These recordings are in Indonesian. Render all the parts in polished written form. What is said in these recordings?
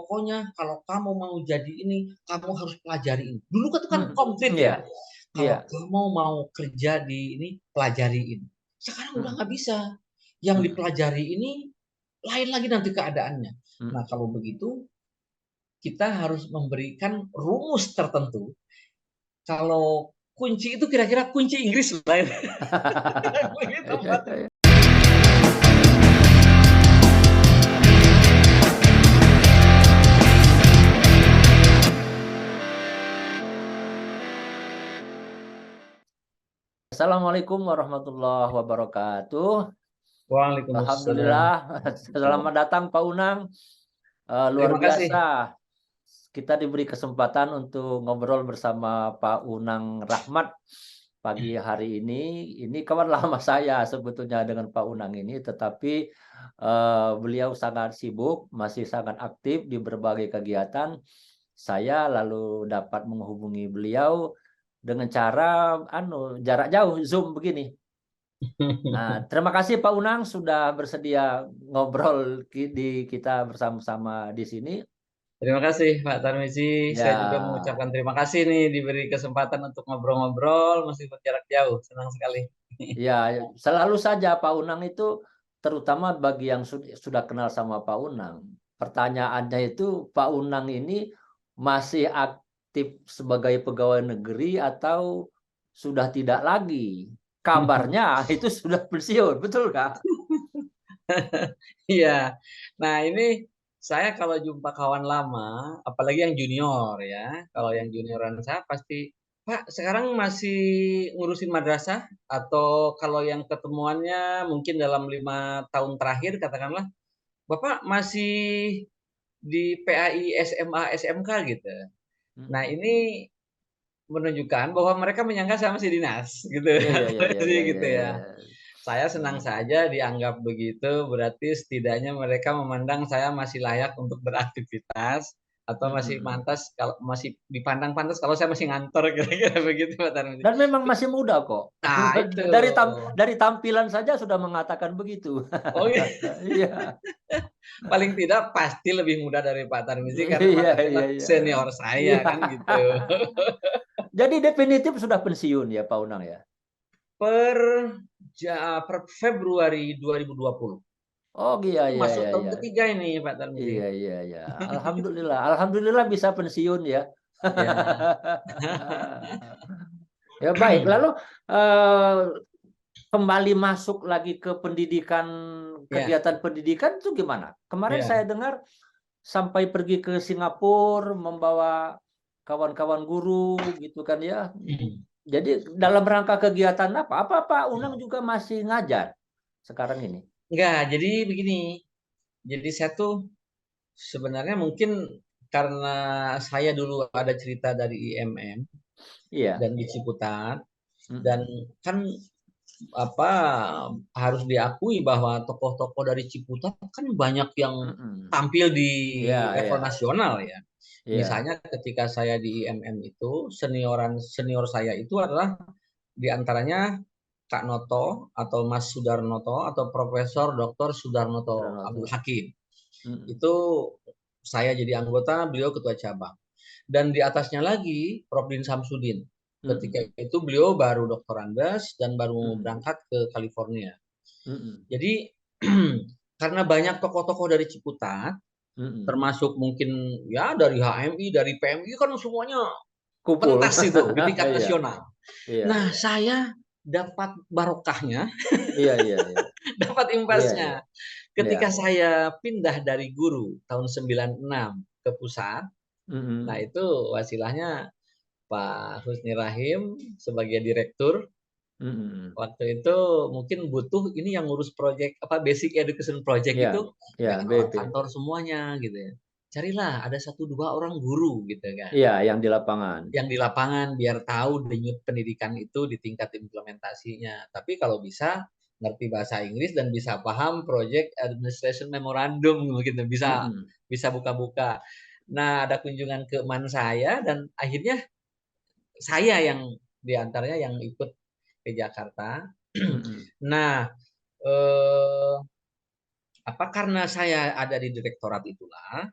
pokoknya kalau kamu mau jadi ini, kamu harus pelajari ini. Dulu kan konkret Iya, ya. iya. Kalau kamu mau kerja di ini, pelajari ini. Sekarang udah Mm, nggak bisa. Yang mm, dipelajari ini lain lagi nanti keadaannya. Nah, mm. kalau begitu kita harus memberikan rumus tertentu. Kalau kunci itu kira-kira kunci Inggris lain. Begitu, Iya, Pak. iya. Assalamualaikum warahmatullahi wabarakatuh. Waalaikumsalam. Alhamdulillah, selamat datang Pak Unang. Luar Terima kasih. biasa, kita diberi kesempatan untuk ngobrol bersama Pak Unang Rahmat pagi hari ini. Ini kawan lama saya sebetulnya dengan Pak Unang ini, tetapi beliau sangat sibuk, masih sangat aktif di berbagai kegiatan. Saya lalu dapat menghubungi beliau dengan cara jarak jauh Zoom begini. Nah, terima kasih Pak Unang sudah bersedia ngobrol di kita bersama-sama di sini. Terima kasih Pak Tarmizi. Saya juga Ya, mengucapkan terima kasih nih diberi kesempatan untuk ngobrol-ngobrol meskipun jarak jauh. Senang sekali. ya selalu saja Pak Unang itu terutama bagi yang sudah kenal sama Pak Unang. Pertanyaannya itu Pak Unang ini masih aktif sebagai pegawai negeri atau sudah tidak lagi? Kabarnya itu sudah pensiun, betul Kak? Iya. Nah, ini saya kalau jumpa kawan lama, apalagi yang junior ya. Kalau yang junioran saya pasti, Pak, sekarang masih ngurusin madrasah atau kalau yang ketemuannya mungkin dalam 5 tahun terakhir katakanlah, Bapak masih di PAI SMA SMK gitu. Nah, Mm-mm. ini menunjukkan bahwa mereka menyangka saya masih dinas gitu. Iya, iya, iya, iya, iya, Gitu iya, ya. iya. Saya senang saja dianggap begitu, berarti setidaknya mereka memandang saya masih layak untuk beraktivitas atau masih Mm-mm. pantas kalau masih dipandang pantas kalau saya masih ngantor kira-kira begitu Pak Tarmizi. Dan memang masih muda kok. Nah, itu. Dari tampilan saja sudah mengatakan begitu. Oh iya, Iya. paling tidak pasti lebih muda dari Pak Tarmizi karena Iya, Pak Tarmizi iya, kan iya. senior saya Iya. kan gitu. Jadi definitif sudah pensiun ya Pak Unang ya. Per, per Februari 2020. Oh iya, iya, Masuk iya, tahun iya. ketiga ini Pak Tarmizi. Iya, iya, iya. Alhamdulillah. Alhamdulillah bisa pensiun ya. Ya. Ya baik. Lalu eh, kembali masuk lagi ke pendidikan, Ya, kegiatan pendidikan itu gimana? Kemarin ya. saya dengar sampai pergi ke Singapura membawa kawan-kawan guru gitu kan ya. Jadi dalam rangka kegiatan apa? Apa Pak Unang juga masih ngajar sekarang ini? Enggak, jadi begini. Jadi saya tuh sebenarnya mungkin karena saya dulu ada cerita dari IMM Iya. dan di Ciputat dan Mm-mm. kan apa harus diakui bahwa tokoh-tokoh dari Ciputat kan banyak yang Mm-mm. tampil di Iya, iya, level nasional ya. iya. Misalnya ketika saya di IMM itu senior saya itu adalah diantaranya Kak Noto atau Mas Sudarnoto atau Profesor Dr. Sudarnoto Abdul Pranoto. Hakim. Mm-mm. Itu saya jadi anggota, beliau ketua cabang. Dan di atasnya lagi Prof. Din Samsudin. Ketika Mm-mm. itu beliau baru doktorandas dan baru Mm-mm. berangkat ke California. Mm-mm. Jadi karena banyak tokoh-tokoh dari Ciputat, Mm-mm. termasuk mungkin ya dari HMI, dari PMI kan semuanya Kumpul. pentas itu di tingkat Iya, nasional. iya, Nah, iya. saya dapat barokahnya, Iya, iya, iya. dapat Iya, iya. imbasnya. Iya. Ketika saya pindah dari guru tahun 96 ke pusat, nah Mm-mm. itu wasilahnya Pak Husni Rahim sebagai direktur. Mm-mm. Waktu itu mungkin butuh ini yang ngurus project apa basic education project Iya, itu iya, jangan orang BP. kantor semuanya gitu ya. Carilah ada satu dua orang guru gitu kan. Iya, yang di lapangan. Yang di lapangan biar tahu denyut pendidikan itu di tingkat implementasinya. Tapi kalau bisa ngerti bahasa Inggris dan bisa paham project administration memorandum gitu bisa Mm-mm. bisa buka-buka. Nah, ada kunjungan ke man saya dan akhirnya saya yang diantaranya yang ikut ke Jakarta. Mm-mm. Nah, eh, apa karena saya ada di direktorat itulah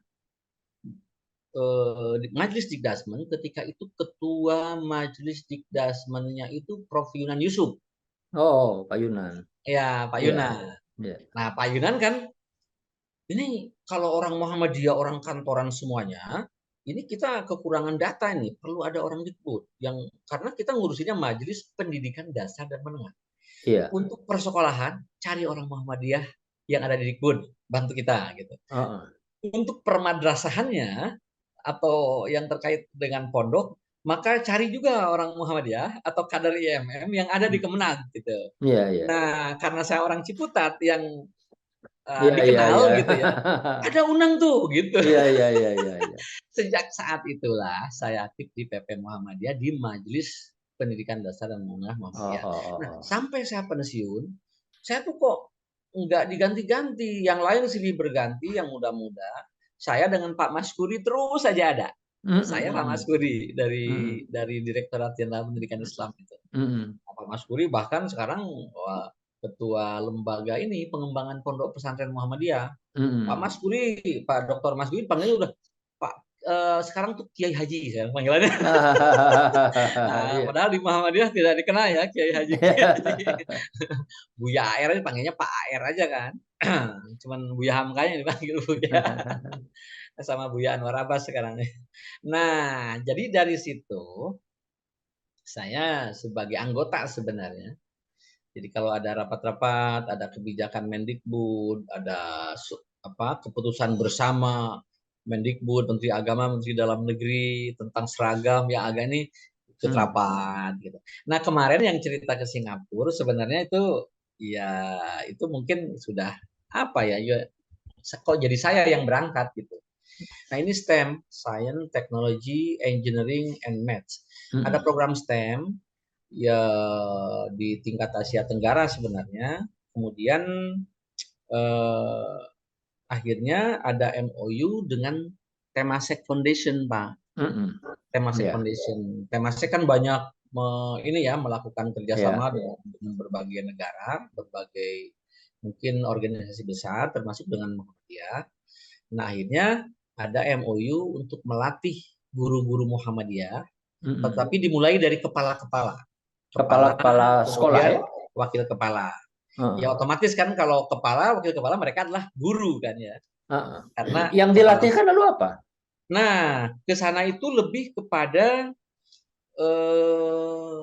di Majelis Dikdasmen ketika itu ketua Majelis Dikdasmennya itu Prof. Yunan Yusuf. Oh, Pak Yunan. Ya, Pak Iya, Yunan. iya. Iya. Nah, Pak Yunan kan ini kalau orang Muhammadiyah, orang kantoran semuanya, ini kita kekurangan data ini, perlu ada orang Dikbud yang karena kita ngurusinnya Majelis Pendidikan Dasar dan Menengah. Iya. Untuk persekolahan, cari orang Muhammadiyah yang ada di Dikbud, bantu kita gitu. Heeh. Untuk permadrasahannya atau yang terkait dengan pondok, maka cari juga orang Muhammadiyah atau kader IMM yang ada di Kemenag gitu. Iya, iya. Nah, karena saya orang Ciputat yang Iya, iya, iya. dikenal gitu ya, ada Unang tuh gitu. Iya, iya, iya, iya, iya. Sejak saat itulah saya aktif di PP Muhammadiyah di Majelis Pendidikan Dasar dan Menengah Oh, Muhammadiyah. oh, oh, Nah, oh. sampai saya pensiun, saya tuh kok nggak diganti-ganti. Yang lain silih berganti, yang muda-muda. Saya dengan Pak Maskuri terus saja ada. Mm, Saya mm, Pak mm, Maskuri mm, dari Direktorat Jenderal Pendidikan Islam itu. mm, mm, Pak Maskuri bahkan sekarang ketua lembaga ini pengembangan pondok pesantren Muhammadiyah. mm, Pak mm. Maskuri, Pak Dr. Maskuri panggilnya udah Pak sekarang tuh Kiai Haji saya panggilannya. Nah, Iya. padahal di Muhammadiyah tidak dikenal ya Kiai Haji Kiai Haji. Buya AR aja panggilnya Pak AR aja kan. Cuman Buya Hamkanya dipanggil Buya sama Buya Anwar Abbas sekarang. Nah, jadi dari situ saya sebagai anggota sebenarnya. Jadi kalau ada rapat-rapat, ada kebijakan Mendikbud, ada keputusan bersama Mendikbud, Menteri Agama, Menteri Dalam Negeri tentang seragam yang agak ini ikut rapat gitu. Nah, kemarin yang cerita ke Singapura sebenarnya itu ya itu mungkin sudah apa ya, ya kok jadi saya yang berangkat gitu. Nah, ini STEM, Science, Technology, Engineering, and Maths. Ada Mm, program STEM ya di tingkat Asia Tenggara sebenarnya. Kemudian eh, akhirnya ada MOU dengan Temasek Foundation, Pak. mm, mm. Temasek Iya, Foundation. Temasek kan banyak ini ya melakukan kerjasama iya. dengan berbagai negara, berbagai mungkin organisasi besar, termasuk dengan Muhammadiyah. Nah, akhirnya ada MOU untuk melatih guru-guru Muhammadiyah, Mm, mm. tetapi dimulai dari kepala-kepala. Kepala, Kepala-kepala sekolah kemudian ya. wakil kepala. Ya Heeh, otomatis kan kalau kepala, wakil kepala mereka adalah guru kan ya. heeh. Karena Yang kepala. dilatihkan lalu apa? Nah, ke sana itu lebih kepada eh,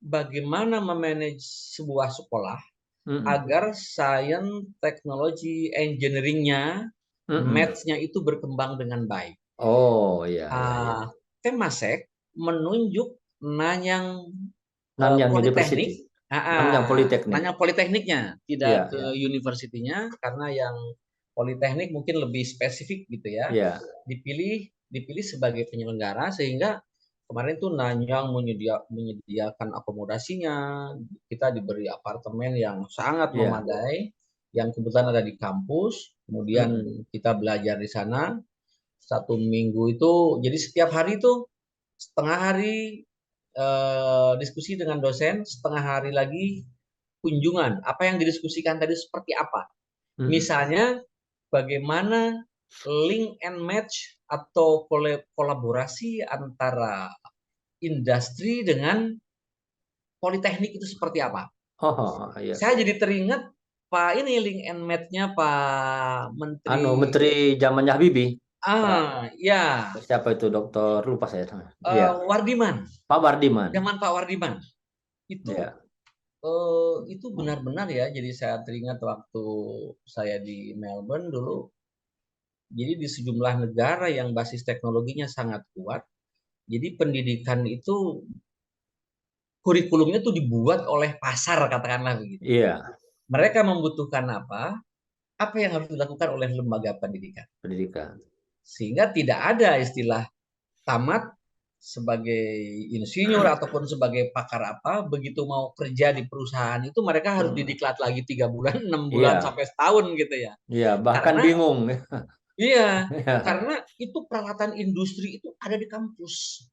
bagaimana memanage sebuah sekolah Mm, agar science, teknologi, engineering-nya, mm, mm. maths-nya itu berkembang dengan baik. Oh, iya, iya, iya. Temasek menunjuk Nanyang Nanyang Politeknik, University. Nanyang Politeknik. Nanyang Politekniknya, tidak Iya, ke iya. universitinya karena yang Politeknik mungkin lebih spesifik gitu ya. Iya. Dipilih dipilih sebagai penyelenggara sehingga kemarin tuh Nanyang menyediakan akomodasinya, kita diberi apartemen yang sangat Iya. memadai, yang kebetulan ada di kampus. Kemudian Mm, kita belajar di sana 1 minggu itu, jadi setiap hari itu setengah hari diskusi dengan dosen, setengah hari lagi kunjungan. Apa yang didiskusikan tadi seperti apa? mm. Misalnya bagaimana link and match atau kolaborasi antara industri dengan politeknik itu seperti apa? Oh, oh, oh, iya. Saya jadi teringat Pak ini link and match-nya Pak Anu, Menteri. Menteri zamannya Habibie. Pak, Ya, siapa itu dokter lupa saya. Iya, Wardiman. Pak Wardiman. Zaman Pak Wardiman. Iya. Itu benar-benar ya. Jadi saya teringat waktu saya di Melbourne dulu. Jadi di sejumlah negara yang basis teknologinya sangat kuat. Jadi pendidikan itu kurikulumnya tuh dibuat oleh pasar katakanlah begitu. Iya, Mereka membutuhkan apa? Apa yang harus dilakukan oleh lembaga pendidikan. pendidikan. Sehingga tidak ada istilah tamat sebagai insinyur ataupun sebagai pakar apa, begitu mau kerja di perusahaan itu mereka harus Hmm. didiklat lagi 3 bulan, 6 bulan Iya, sampai setahun gitu ya. iya, bahkan Karena bingung. iya, Iya. karena itu peralatan industri itu ada di kampus.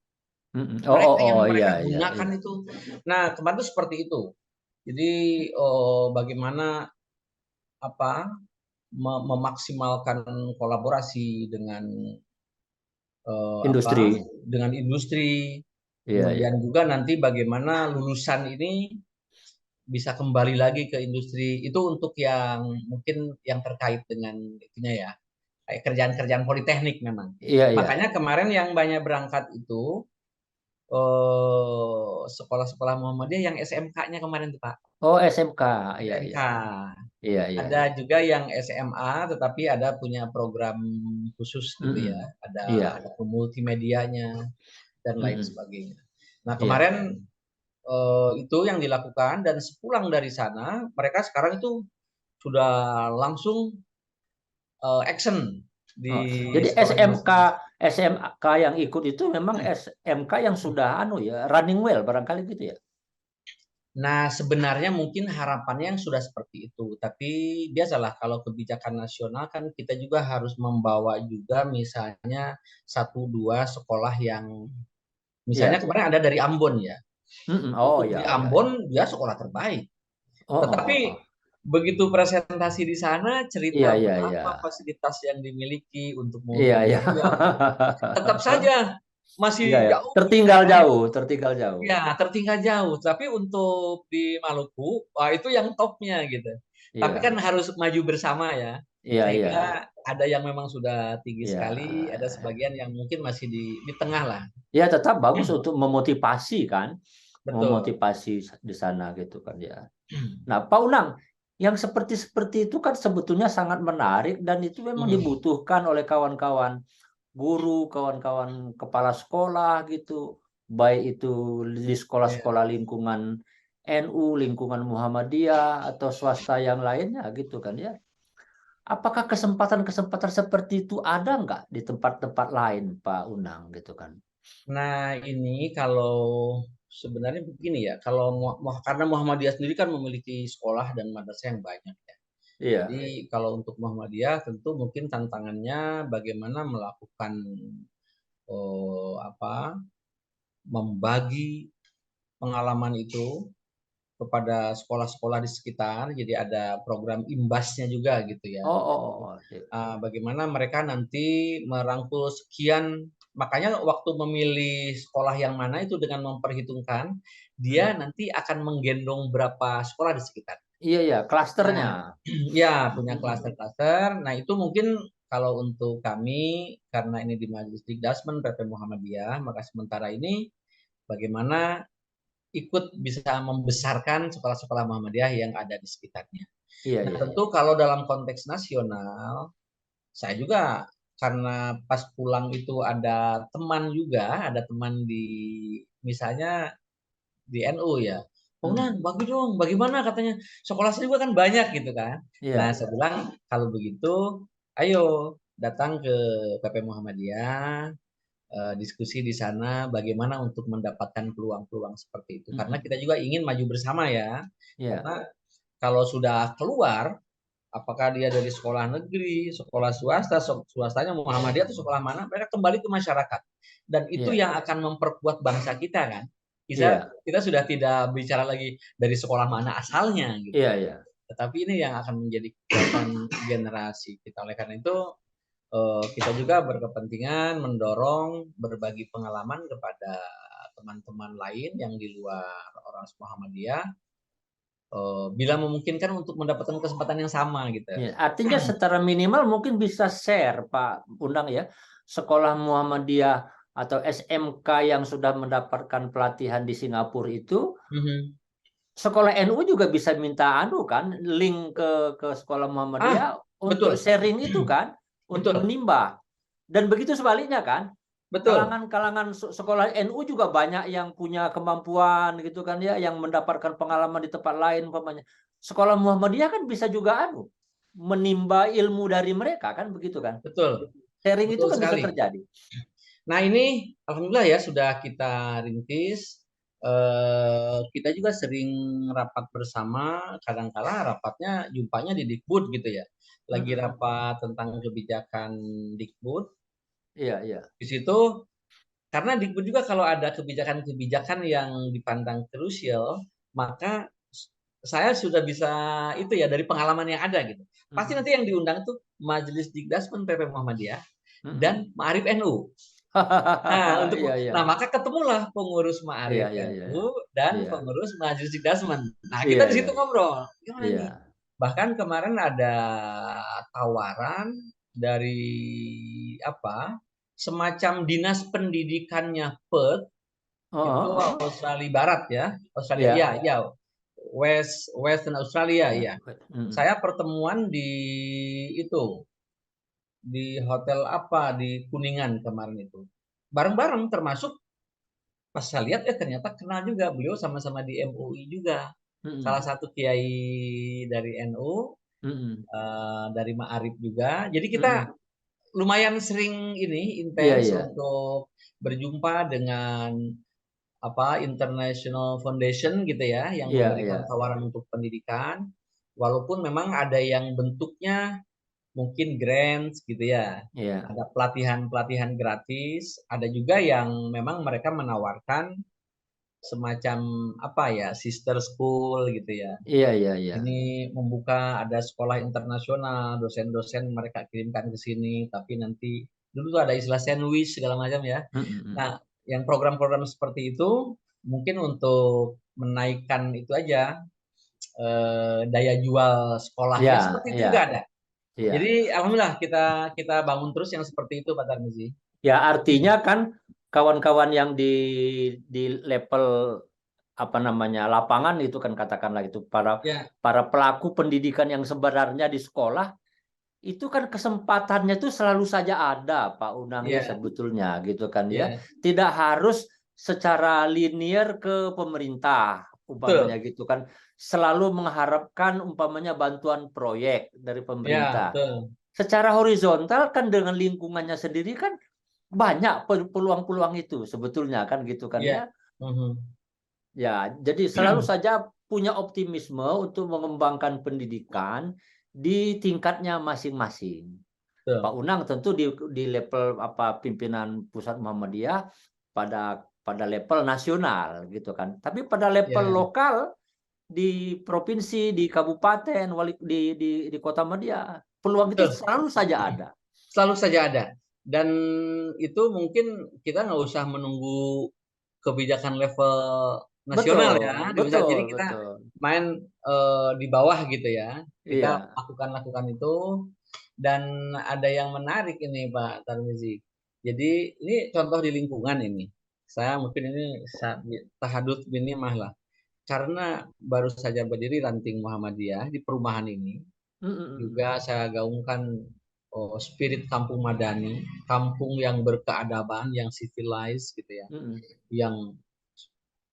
Mm-mm. Oh, oh, Mereka yang oh, iya, mereka iya, gunakan iya. itu. Nah, kemarin itu seperti itu. Jadi bagaimana apa memaksimalkan kolaborasi dengan Industri. dengan industri. Iya, iya. Kemudian juga nanti bagaimana lulusan ini bisa kembali lagi ke industri itu untuk yang mungkin yang terkait dengan itunya ya, kayak kerjaan-kerjaan politeknik memang. Iya, iya. Makanya kemarin yang banyak berangkat itu sekolah-sekolah Muhammadiyah yang SMK-nya kemarin tuh Pak, Oh, SMK. Iya, iya. SMK. Iya, iya, Ada iya. juga yang SMA tetapi ada punya program khusus gitu ya, Mm-mm. ada Iya. multimedianya dan lain Mm-mm. sebagainya. Nah, Iya. kemarin itu yang dilakukan dan sepulang dari sana mereka sekarang itu sudah langsung action di Oh, jadi sekolah di masing-masing. SMK yang ikut itu memang SMK yang sudah running well barangkali gitu ya. Nah, sebenarnya mungkin harapannya yang sudah seperti itu, tapi biasalah kalau kebijakan nasional kan kita juga harus membawa juga misalnya satu dua sekolah yang misalnya Iya. kemarin ada dari Ambon ya. Mm-mm. Oh, Untuk di ya, ya, ya. Ambon dia sekolah terbaik. Oh, oh, oh, Tetapi oh. begitu presentasi di sana Iya, cerita iya, iya. berapa fasilitas yang dimiliki untuk Iya, iya. multimedia, tetap saja Iya, masih ya. jauh gitu Tertinggal kan. jauh, tertinggal jauh. Ya, tertinggal jauh. Tapi untuk di Maluku, wah itu yang topnya gitu. Tapi kan Iya. harus maju bersama ya. Iya, iya, iya. Sehingga ada yang memang sudah tinggi Iya. sekali, ada sebagian yang mungkin masih di tengah lah. Ya, tetap bagus untuk memotivasi kan. Betul. Memotivasi di sana gitu kan ya. Nah, Pak Unang, yang seperti itu kan sebetulnya sangat menarik dan itu memang dibutuhkan oleh kawan-kawan guru, kawan-kawan kepala sekolah gitu, baik itu di Ya. sekolah-sekolah lingkungan NU, lingkungan Muhammadiyah atau swasta yang lainnya gitu kan ya. Apakah kesempatan-kesempatan seperti itu ada nggak di tempat-tempat lain, Pak Unang gitu kan? Nah, ini kalau sebenarnya begini ya, kalau karena Muhammadiyah sendiri kan memiliki sekolah dan madrasah yang banyak ya. Iya, Jadi kalau untuk Muhammadiyah tentu mungkin tantangannya bagaimana melakukan apa membagi pengalaman itu kepada sekolah-sekolah di sekitar. Jadi ada program imbasnya juga gitu ya. oh, oh, oh, oh. Bagaimana mereka nanti merangkul sekian. Makanya waktu memilih sekolah yang mana itu dengan memperhitungkan dia Hmm. nanti akan menggendong berapa sekolah di sekitar. Iya, iya, klasternya. Nah, ya punya Mm-mm. klaster-klaster. Nah, itu mungkin kalau untuk kami karena ini di Majelis Dikdasmen PP Muhammadiyah, maka sementara ini bagaimana ikut bisa membesarkan sekolah-sekolah Muhammadiyah yang ada di sekitarnya. Iya, Nah, iya, iya. tentu kalau dalam konteks nasional, saya juga karena pas pulang itu ada teman juga, ada teman di misalnya di NU ya. Oh, nah, Mm. bagi dong, bagaimana katanya? Sekolah saya juga kan banyak gitu kan. Nah, Iya, saya bilang kalau begitu, ayo datang ke PP Muhammadiyah, diskusi di sana bagaimana untuk mendapatkan peluang-peluang seperti itu. Karena mm-mm. kita juga ingin maju bersama ya. Iya, Karena kalau sudah keluar, apakah dia dari sekolah negeri, sekolah swasta, swastanya Muhammadiyah atau sekolah mana, mereka kembali ke masyarakat. Dan itu iya, yang akan memperkuat bangsa kita kan. Kita iya, kita sudah tidak bicara lagi dari sekolah mana asalnya gitu. iya, iya. Tetapi ini yang akan menjadi kekuatan generasi kita. Oleh karena itu kita juga berkepentingan mendorong berbagi pengalaman kepada teman-teman lain yang di luar Ormas Muhammadiyah bila memungkinkan untuk mendapatkan kesempatan yang sama gitu. Ya, artinya secara minimal mungkin bisa share Pak Undang ya, sekolah Muhammadiyah atau SMK yang sudah mendapatkan pelatihan di Singapura itu, Mhm. sekolah NU juga bisa minta kan, link ke sekolah Ah, Muhammadiyah untuk betul, sharing itu kan, untuk betul, menimba. Dan begitu sebaliknya kan, betul, kalangan-kalangan sekolah NU juga banyak yang punya kemampuan gitu kan ya, yang mendapatkan pengalaman di tempat lain umpamanya. Sekolah Muhammadiyah kan bisa juga menimba ilmu dari mereka kan begitu kan. betul, Sharing itu betul kan bisa sekali. terjadi. Nah ini alhamdulillah ya sudah kita rintis. Kita juga sering rapat bersama, kadang-kala rapatnya jumpanya di Dikbud gitu ya. Lagi Mm-mm. rapat tentang kebijakan Dikbud. Iya, iya. Di situ karena Dikbud juga kalau ada kebijakan-kebijakan yang dipandang krusial, maka saya sudah bisa itu ya dari pengalaman yang ada gitu. Pasti Mm-mm. nanti yang diundang tuh Majelis Dikdasmen PP Muhammadiyah Mm-mm. dan Ma'arif NU. Nah, untuk Iya, iya. nah maka ketemulah pengurus Iya, Ma'arif iya, iya. NU dan Iya. pengurus Majelis Dasman. Nah, Iya, kita di iya. situ ngobrol, gimana nih? Iya. Bahkan kemarin ada tawaran dari apa? Semacam dinas pendidikannya Perth itu Heeh, heeh. Australia Barat ya, Australia ya, Iya. ya, Western Australia Iya. ya. Mm. Saya pertemuan di itu di hotel apa di Kuningan kemarin itu. Bareng-bareng termasuk pas saya lihat ternyata kenal juga beliau sama-sama di MUI juga. Salah Mm. satu kiai dari NU, Mm. dari Ma'arif juga. Jadi kita Mm. lumayan sering ini Iya, intens iya. untuk berjumpa dengan apa International Foundation gitu ya yang Iya, iya. memberikan tawaran untuk pendidikan. Walaupun memang ada yang bentuknya mungkin grants gitu ya. Iya. Ada pelatihan-pelatihan gratis, ada juga yang memang mereka menawarkan semacam apa ya, sister school gitu ya. Iya, iya, iya. Ini membuka ada sekolah internasional, dosen-dosen mereka kirimkan ke sini, tapi nanti dulu tuh ada istilah sandwich segala macam ya. Mm, mm. Nah, yang program-program seperti itu mungkin untuk menaikkan itu aja daya jual Iya, sekolahnya seperti itu iya, juga ada. iya. Jadi alhamdulillah kita kita bangun terus yang seperti itu Pak Tarmizi. Ya, artinya kan kawan-kawan yang di level apa namanya lapangan itu kan katakanlah itu para Ya, para pelaku pendidikan yang sebenarnya di sekolah itu kan kesempatannya itu selalu saja ada Pak Unang ya ya, sebetulnya gitu kan ya. ya, Tidak harus secara linear ke pemerintah umpamanya betul. gitu kan. Selalu mengharapkan umpamanya bantuan proyek dari Ya, pemerintah. betul. Secara horizontal kan dengan lingkungannya sendiri kan banyak peluang-peluang itu sebetulnya kan gitu kan ya. Ya. Mhm. Ya, jadi selalu saja punya optimisme untuk mengembangkan pendidikan di tingkatnya masing-masing. Pak Betul. Unang tentu di level apa pimpinan pusat Muhammadiyah pada level nasional gitu kan. Tapi pada level Ya, lokal di provinsi, di kabupaten, di kota Madia, peluang itu betul. selalu saja ada. Selalu saja ada. Dan itu mungkin kita nggak usah menunggu kebijakan level nasional Betul, ya. betul, Jadi kita betul. main di bawah gitu ya. Kita Iya. lakukan itu dan ada yang menarik ini Pak Tarmizi. Jadi ini contoh di lingkungan ini. Saya mungkin ini tahadut bini mah lah. Karena baru saja berdiri ranting Muhammadiyah di perumahan ini, Mm, mm, mm. juga saya gaungkan spirit kampung madani, kampung yang berkeadaban, yang civilized gitu ya, Mm. yang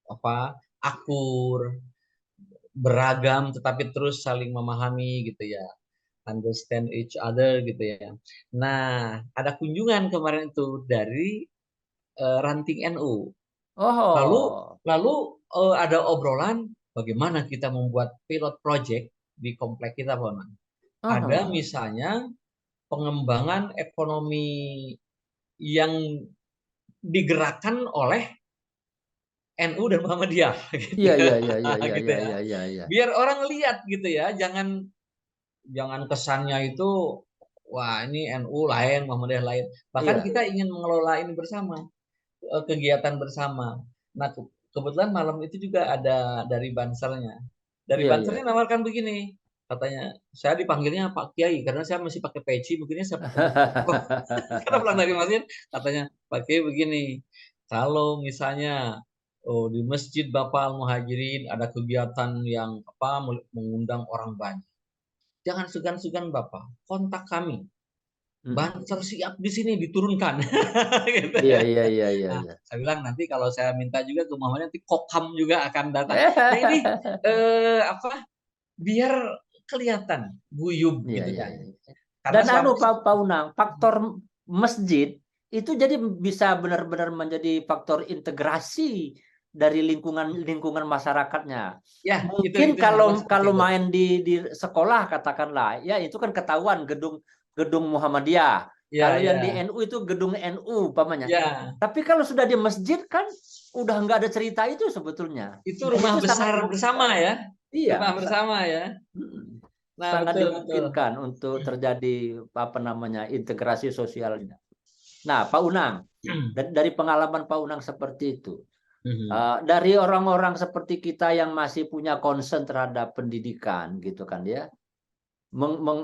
apa akur, beragam tetapi terus saling memahami gitu ya, understand each other gitu ya. Nah, ada kunjungan kemarin itu dari ranting NU. Lalu Oh. lalu ada obrolan bagaimana kita membuat pilot project di komplek kita, Pak. Ada Oh. misalnya pengembangan ekonomi yang digerakkan oleh NU dan Muhammadiyah gitu Iya, ya. iya, iya, iya, iya, Gitu iya, ya. iya, iya, iya. Biar orang lihat gitu ya, jangan jangan kesannya itu wah ini NU lain, Muhammadiyah lain. Bahkan Iya. kita ingin mengelola ini bersama, kegiatan bersama. Nah, kebetulan malam itu juga ada dari Bansernya. Dari Iya, Bansernya iya. nawarkan begini, katanya saya dipanggilnya Pak Kiai karena saya masih pakai peci, begini saya pakai tokoh. Karena pulang dari masjid, katanya Pak Kiai begini, kalau misalnya di masjid Bapak Al-Muhajirin ada kegiatan yang apa mengundang orang banyak, jangan segan-segan Bapak, kontak kami. Mm. Banser siap di sini diturunkan. Gitu Iya, ya. iya, iya, iya, Nah, iya. saya bilang nanti kalau saya minta juga ke Muhammadiyah nanti Kokam juga akan datang. Nah ini apa? Biar kelihatan guyub Iya, gitu iya, kan. iya. Karena Dan selama Pak Unang, faktor masjid itu jadi bisa benar-benar menjadi faktor integrasi dari lingkungan masyarakatnya. ya Mungkin itu kalau hal seperti kalau itu. main di sekolah katakanlah, ya itu kan ketahuan gedung gedung Muhammadiyah. Ya, Kalau yang di ya, NU itu gedung NU umpamanya. ya. Tapi kalau sudah di masjid kan udah nggak ada cerita itu sebetulnya. Itu Dan rumah itu sangat besar bersama ya. Rumah iya, bersama ya. Nah sangat betul betul. dimungkinkan untuk terjadi apa namanya integrasi sosialnya. Nah, Pak Unang, dari pengalaman Pak Unang seperti itu, Mhm. dari orang-orang seperti kita yang masih punya concern terhadap pendidikan, gitu kan ya,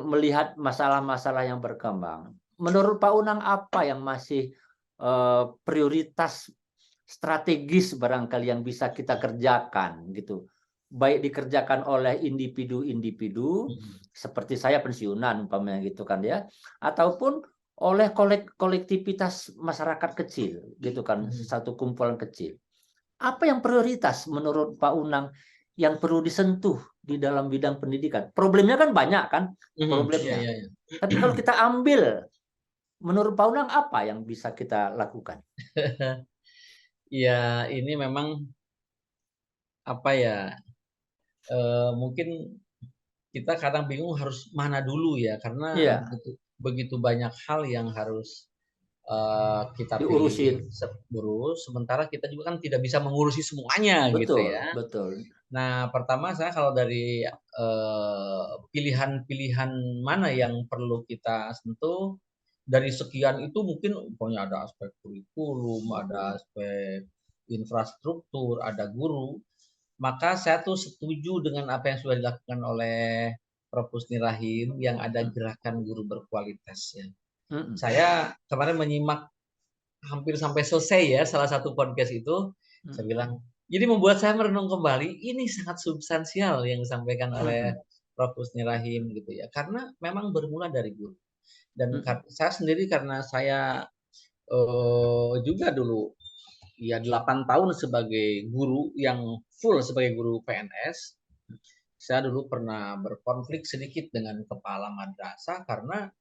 melihat masalah-masalah yang berkembang. Menurut Pak Unang apa yang masih prioritas strategis barangkali yang bisa kita kerjakan gitu. Baik dikerjakan oleh individu-individu Mhm. seperti saya pensiunan umpamanya gitu kan ya, ataupun oleh kolektivitas masyarakat kecil gitu kan, Mhm. satu kumpulan kecil. Apa yang prioritas menurut Pak Unang yang perlu disentuh di dalam bidang pendidikan? Problemnya kan banyak kan, Mhm. Iya, problemnya. iya, iya. Tapi kalau kita ambil, menurut Pak Unang apa yang bisa kita lakukan? Iya, ini memang apa ya, mungkin kita kadang bingung harus mana dulu ya, karena Iya, begitu begitu banyak hal yang harus kita diurusin. pilih urus, sementara kita juga kan tidak bisa mengurusi semuanya gitu Betul, ya. betul. Nah, pertama saya kalau dari pilihan-pilihan mana yang perlu kita sentuh, dari sekian itu mungkin pokoknya ada aspek kurikulum, ada aspek infrastruktur, ada guru, maka saya tuh setuju dengan apa yang sudah dilakukan oleh Prof. Husni Rahim yang ada Mm, gerakan guru berkualitas ya. mm, Saya kemarin menyimak hampir sampai selesai ya salah satu podcast itu, saya mm, bilang, jadi membuat saya merenung kembali, ini sangat substansial yang disampaikan oleh mm, Prof. Husni Rahim gitu ya. Karena memang bermula dari guru. Dan mm, saya sendiri karena saya juga dulu ya 8 tahun sebagai guru yang full sebagai guru PNS, saya dulu pernah berkonflik sedikit dengan kepala madrasah karena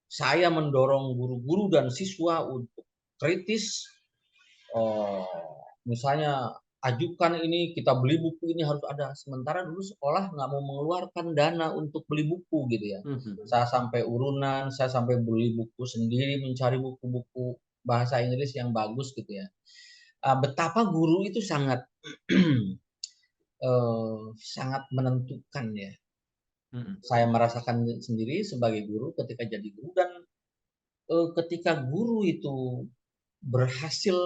saya mendorong guru-guru dan siswa untuk kritis, oh, misalnya ajukan ini, kita beli buku ini harus ada. Sementara dulu sekolah nggak mau mengeluarkan dana untuk beli buku gitu ya. mm, Saya sampai urunan, saya sampai beli buku sendiri, mencari buku-buku bahasa Inggris yang bagus gitu ya. Betapa guru itu sangat sangat menentukan ya. mm, Saya merasakan sendiri sebagai guru ketika jadi guru dan ketika guru itu berhasil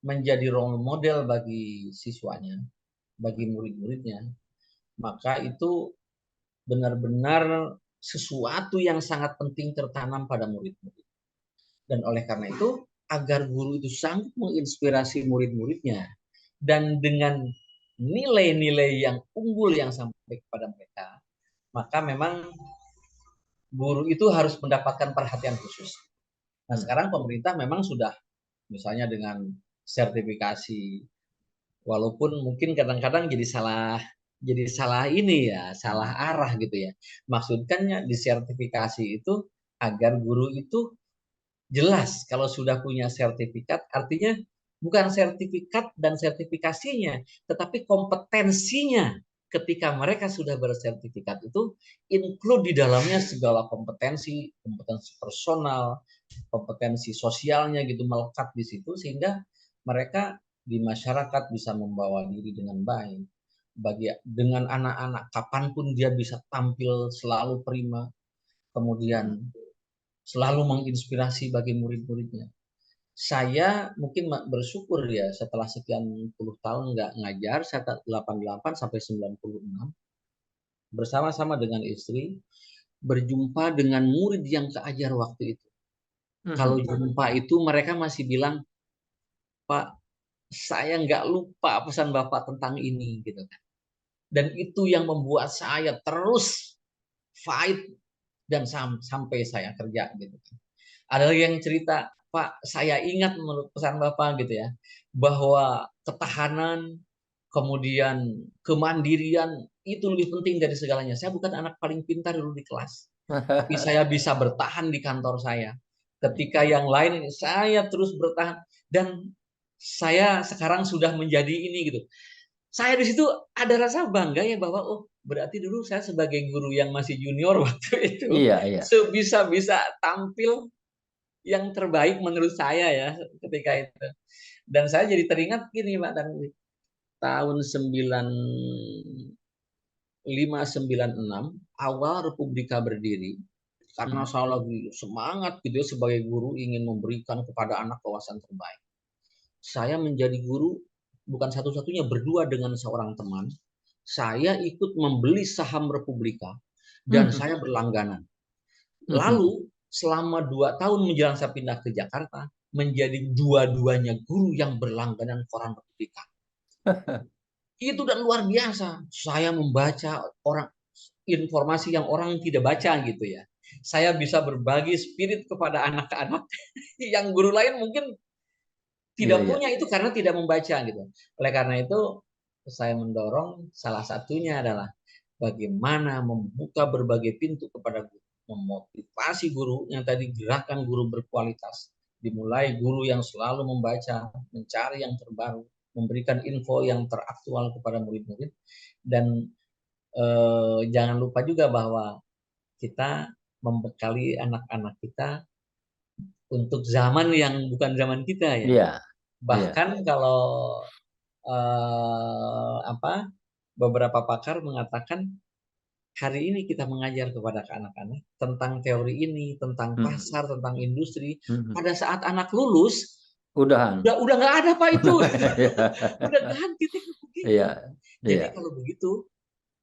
menjadi role model bagi siswanya, bagi murid-muridnya, maka itu benar-benar sesuatu yang sangat penting tertanam pada murid-murid. Dan oleh karena itu, agar guru itu sanggup menginspirasi murid-muridnya dan dengan nilai-nilai yang unggul yang sampai kepada mereka, maka memang guru itu harus mendapatkan perhatian khusus. Nah, mm. sekarang pemerintah memang sudah misalnya dengan sertifikasi, walaupun mungkin kadang-kadang jadi salah ini ya, salah Mm. arah gitu ya. Maksudnya di sertifikasi itu agar guru itu jelas kalau sudah punya sertifikat, artinya bukan sertifikat dan sertifikasinya, tetapi kompetensinya ketika mereka sudah bersertifikat itu include di dalamnya segala kompetensi, kompetensi personal, kompetensi sosialnya gitu melekat di situ sehingga mereka di masyarakat bisa membawa diri dengan baik. Dengan anak-anak kapanpun dia bisa tampil selalu prima, kemudian selalu menginspirasi bagi murid-muridnya. Saya mungkin bersyukur ya setelah sekian puluh tahun nggak ngajar, saya 88 sampai 96 bersama-sama dengan istri berjumpa dengan murid yang keajar waktu itu. Kalau Mm. jumpa itu mereka masih bilang, Pak, saya nggak lupa pesan Bapak tentang ini gitu kan. Dan itu yang membuat saya terus fight dan sampai saya kerja gitu kan. Ada lagi yang cerita, Pak, saya ingat menurut pesan Bapak gitu ya, bahwa ketahanan, kemudian kemandirian itu lebih penting dari segalanya. Saya bukan anak paling pintar dulu di kelas, tapi saya bisa bertahan di kantor saya. Ketika yang lain saya terus bertahan dan saya sekarang sudah menjadi ini gitu. Saya di situ ada rasa bangga ya bahwa oh berarti dulu saya sebagai guru yang masih junior waktu itu Iya, iya. sebisa-bisa tampil yang terbaik menurut saya ya ketika itu. Dan saya jadi teringat gini Pak, dan tahun 95 96 awal Republika berdiri, karena saya lagi semangat gitu ya sebagai guru ingin memberikan kepada anak wawasan terbaik. Saya menjadi guru bukan satu-satunya, berdua dengan seorang teman. Saya ikut membeli saham Republika dan saya berlangganan. Lalu selama 2 tahun menjelang saya pindah ke Jakarta, menjadi dua-duanya guru yang berlangganan koran Republika. Itu dan luar biasa. Saya membaca informasi yang orang tidak baca gitu ya. Saya bisa berbagi spirit kepada anak-anak yang guru lain mungkin tidak punya itu karena tidak membaca gitu. Oleh karena itu saya mendorong salah satunya adalah bagaimana membuka berbagai pintu kepada guru, memotivasi guru yang tadi gerakan guru berkualitas. Dimulai guru yang selalu membaca, mencari yang terbaru, memberikan info yang teraktual kepada murid-murid, dan jangan lupa juga bahwa kita membekali anak-anak kita untuk zaman yang bukan zaman kita ya. Iya. Bahkan kalau beberapa pakar mengatakan hari ini kita mengajar kepada anak-anak tentang teori ini, tentang pasar, tentang industri. Pada saat anak lulus, udah nggak ada Pak itu. Udah ganti teknologinya. Jadi kalau begitu,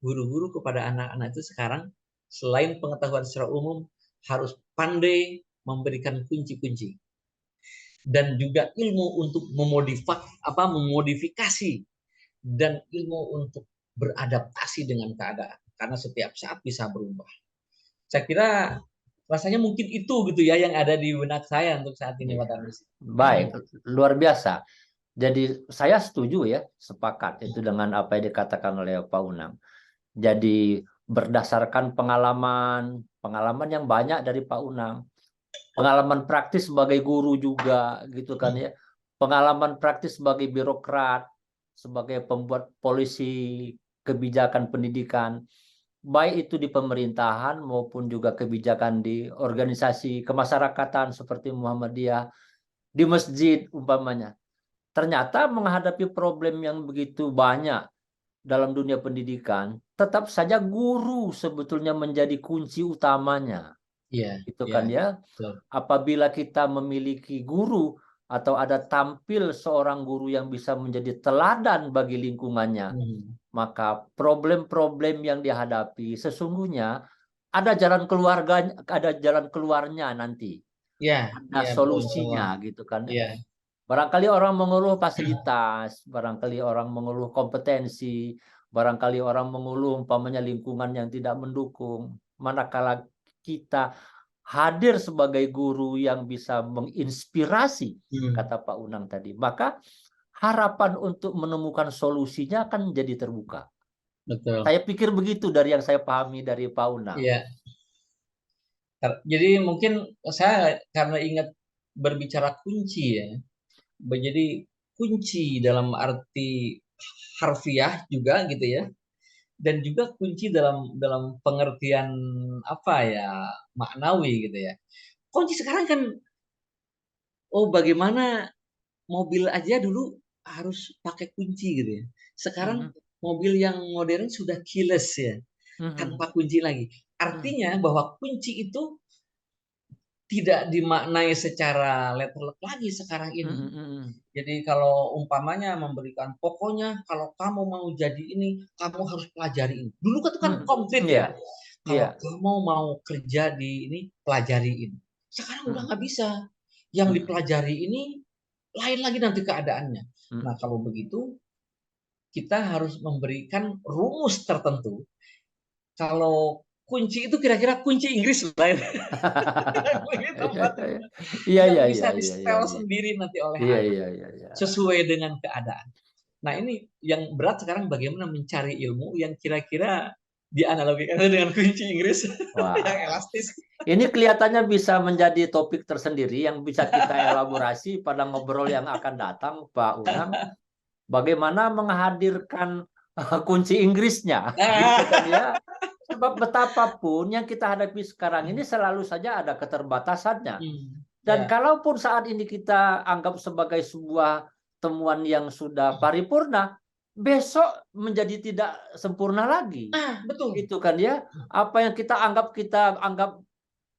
guru-guru kepada anak-anak itu sekarang selain pengetahuan secara umum harus pandai memberikan kunci-kunci dan juga ilmu untuk memodifikasi dan ilmu untuk beradaptasi dengan keadaan karena setiap saat bisa berubah. Saya kira rasanya mungkin itu gitu ya yang ada di benak saya untuk saat ini, Pak Tarmizi. Baik, luar biasa. Jadi saya setuju ya, sepakat itu dengan apa yang dikatakan oleh Pak Unang. Jadi berdasarkan pengalaman yang banyak dari Pak Unang, pengalaman praktis sebagai guru juga gitu kan ya, pengalaman praktis sebagai birokrat, sebagai pembuat polisi kebijakan pendidikan, baik itu di pemerintahan maupun juga kebijakan di organisasi kemasyarakatan seperti Muhammadiyah, di masjid umpamanya. Ternyata menghadapi problem yang begitu banyak dalam dunia pendidikan, tetap saja guru sebetulnya menjadi kunci utamanya. Itu kan ya. Apabila kita memiliki guru atau ada tampil seorang guru yang bisa menjadi teladan bagi lingkungannya, maka problem-problem yang dihadapi sesungguhnya ada jalan keluarnya nanti. Ada solusinya gitu kan. Barangkali orang mengeluh fasilitas, barangkali orang mengeluh kompetensi, barangkali orang mengeluh umpamanya lingkungan yang tidak mendukung. Manakala kita hadir sebagai guru yang bisa menginspirasi, kata Pak Unang tadi, maka harapan untuk menemukan solusinya akan menjadi terbuka. Betul. Saya pikir begitu dari yang saya pahami dari Pak Unang. Iya. Jadi mungkin saya karena ingat berbicara kunci ya, jadi kunci dalam arti harfiah juga gitu ya, dan juga kunci dalam pengertian maknawi gitu ya. Kunci sekarang kan, bagaimana mobil aja dulu harus pakai kunci gitu ya. Sekarang mobil yang modern sudah keyless ya, tanpa kunci lagi. Artinya bahwa kunci itu tidak dimaknai secara letterlek lagi sekarang ini. Jadi kalau umpamanya memberikan, pokoknya kalau kamu mau jadi ini, kamu harus pelajari ini. Dulu kan konkret ya. Kalau kamu mau kerja di ini, pelajari ini. Sekarang udah nggak bisa. Yang dipelajari ini lain lagi nanti keadaannya. Nah kalau begitu, kita harus memberikan rumus tertentu. Kalau kunci itu kira-kira kunci Inggris lain. Yang bisa di-setel sendiri nanti oleh anak. Sesuai dengan keadaan. Nah ini yang berat sekarang bagaimana mencari ilmu yang kira-kira dianalogikan dengan kunci Inggris yang elastis. Ini kelihatannya bisa menjadi topik tersendiri yang bisa kita elaborasi pada ngobrol yang akan datang, Pak Unang. Bagaimana menghadirkan kunci Inggrisnya, gitu kan ya. Sebab betapapun yang kita hadapi sekarang ini selalu saja ada keterbatasannya. Dan kalaupun saat ini kita anggap sebagai sebuah temuan yang sudah paripurna, besok menjadi tidak sempurna lagi. Betul. Itu kan ya. Apa yang kita anggap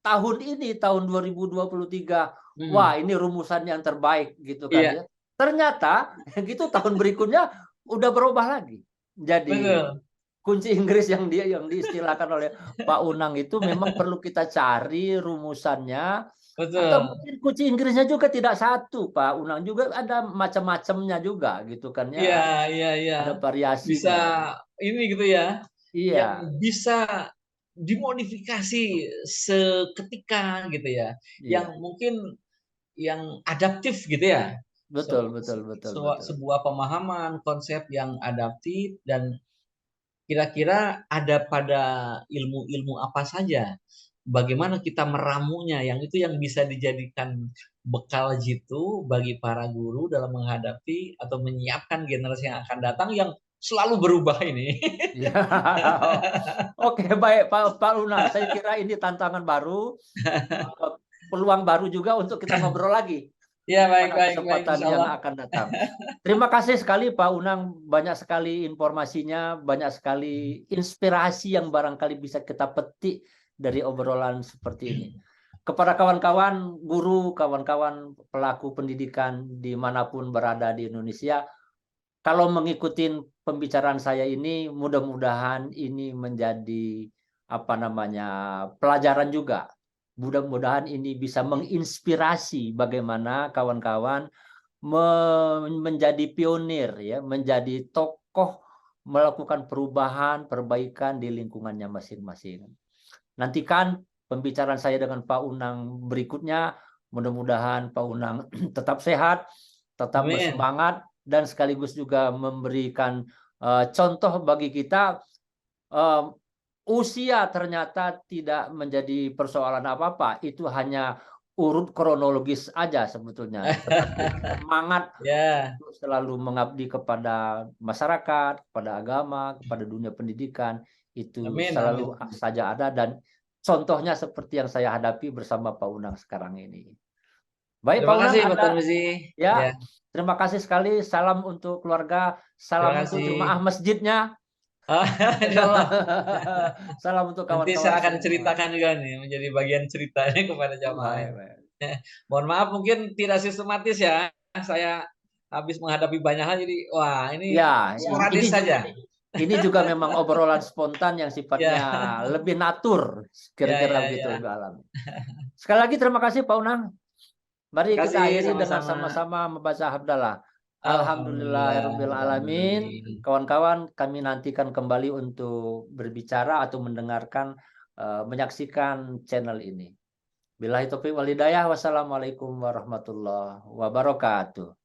tahun ini, tahun 2023, wah Hmm. ini rumusan yang terbaik gitu kan Iya, ya. Ternyata gitu tahun berikutnya udah berubah lagi. Jadi betul, kunci Inggris yang diistilahkan oleh Pak Unang itu memang perlu kita cari rumusannya, atau betul. mungkin kunci Inggrisnya juga tidak satu, Pak Unang, juga ada macam-macamnya juga gitu kan Iya, ya, iya, iya. ada Bisa variasinya. ini gitu ya, yang Iya, bisa dimodifikasi seketika gitu ya, yang iya. mungkin yang adaptif gitu ya. Betul, betul, betul, betul. Sebuah pemahaman konsep yang adaptif dan kira-kira ada pada ilmu-ilmu apa saja. Bagaimana kita meramunya, yang itu yang bisa dijadikan bekal jitu bagi para guru dalam menghadapi atau menyiapkan generasi yang akan datang yang selalu berubah ini. Ya. Oke, baik Pak Luna. Saya kira ini tantangan baru, eh, peluang baru juga untuk kita ngobrol lagi Ya, baik, pada baik, baik, kesempatan insya yang Allah. akan datang. Terima kasih sekali Pak Unang, banyak sekali informasinya, banyak sekali inspirasi yang barangkali bisa kita petik dari obrolan seperti ini. Kepada kawan-kawan guru, kawan-kawan pelaku pendidikan dimanapun berada di Indonesia, kalau mengikuti pembicaraan saya ini, mudah-mudahan ini menjadi apa namanya pelajaran juga. Mudah-mudahan ini bisa menginspirasi bagaimana kawan-kawan menjadi pionir ya, menjadi tokoh melakukan perubahan, perbaikan di lingkungannya masing-masing. Nantikan pembicaraan saya dengan Pak Unang berikutnya. Mudah-mudahan Pak Unang tetap sehat, tetap Amin. bersemangat, dan sekaligus juga memberikan contoh bagi kita. eh, Usia ternyata tidak menjadi persoalan apa-apa, itu hanya urut kronologis aja sebetulnya. Tetapi semangat Ya, untuk selalu mengabdi kepada masyarakat, kepada agama, kepada dunia pendidikan, itu amin, amin. selalu saja ada, dan contohnya seperti yang saya hadapi bersama Pak Unang sekarang ini. Baik Pak Terima Unang, kasih, Pak ada Tarmizi. Ya, ya, terima kasih sekali. Salam untuk keluarga, terima salam untuk jemaah kasih. masjidnya, Insya Allah. salam untuk Nanti kawan-kawan saya akan semua. ceritakan juga nih, menjadi bagian ceritanya kepada jamaah Baik, ini. baik. Mohon maaf, mungkin tidak sistematis ya. Saya habis menghadapi banyak hal, jadi wah ini Ya, sporadis saja. ini juga memang obrolan spontan yang sifatnya Ya, lebih natur, ya, kira-kira ya, begitu ya. Ibu Alam. Sekali lagi terima kasih Pak Unang. Terima Mari kita kasih, akhiri dengan sama-sama. sama-sama membaca hamdalah. Alhamdulillah, Alhamdulillahirabbil Rabbil alamin. alamin. Kawan-kawan, kami nantikan kembali untuk berbicara atau mendengarkan, menyaksikan channel ini. Billahi taufiq wal hidayah. Wassalamualaikum warahmatullahi wabarakatuh.